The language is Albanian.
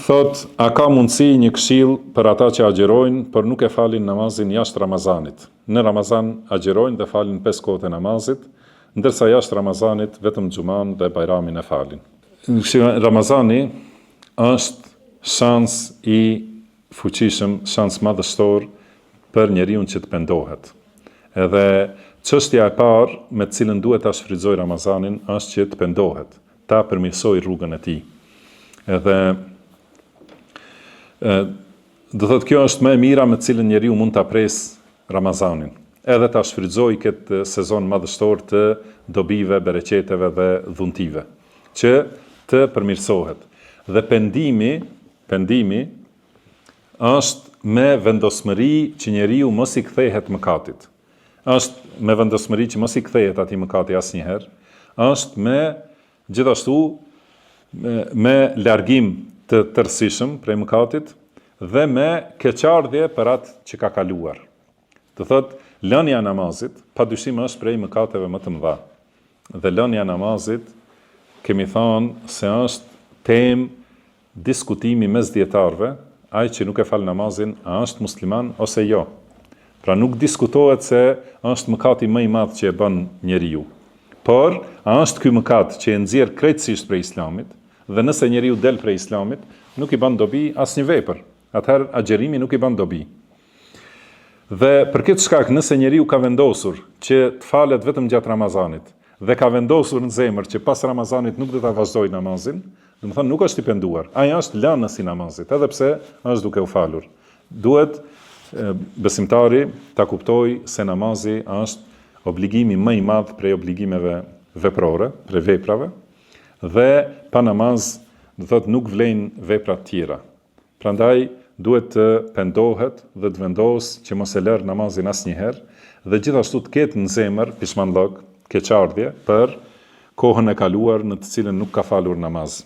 Thot, a ka mundësi një këshill për ata që agjerojnë, për nuk e falin namazin jashtë Ramazanit. Në Ramazan agjerojnë dhe falin 5 kohët e namazit, ndërsa jashtë Ramazanit vetëm xhuman dhe bajramin e falin. Ramazani është shans i fuqishëm, shans madhështor për njeriu që të pendohet. Edhe çështja e parë me të cilën duhet ta shfrytëzoj Ramazanin është që të pendohet, ta përmirësoj rrugën e tij. Edhe do thotë kjo është më e mira me të cilën njeriu mund ta pres Ramazanin, edhe ta shfrytëzoj këtë sezon madhështor të dobive, bereqeteve dhe dhuntive, që të përmirësohet. Dhe pendimi është me vendosmëri që njeriu mos i kthehet mëkatit. Është me vendosmëri që mos i kthehet atij mëkati asnjëherë, është me gjithashtu me largim të tërësishëm prej mëkatit dhe me keqardhje për atë që ka kaluar. Do thotë, lënia e namazit padyshim është prej mëkateve më të mëdha. Dhe lënia e namazit kemi thënë se është temë diskutimi mes dietarëve, ai që nuk e fal namazin, a është musliman ose jo. Pra nuk diskutohet se është mëkati më i madh që e bën njeriu. Por, a është ky mëkat që e nxjerr krejtësisht prej Islamit, dhe nëse njeriu del prej Islamit, nuk i bën dobi asnjë vepër. Atëherë agjerimi nuk i bën dobi. Dhe për këtë shkak, nëse njeriu ka vendosur që të falet vetëm gjatë Ramazanit dhe ka vendosur në zemër që pas Ramazanit nuk do ta vazhdojë namazin, do të thonë nuk është i penduar. Ai është lënës i namazit, edhe pse është duke u falur. Duhet besimtari ta kuptojë se namazi është obligimi më i madh prej obligimeve veprore, prej veprave, dhe pa namaz, do thotë nuk vlen veprat tjera. Prandaj duhet të pendohet dhe të vendosë që mos e lërë namazin asnjëherë dhe gjithashtu të ketë në zemër pishmanllok, keqardhje për kohën e kaluar në të cilën nuk ka falur namaz.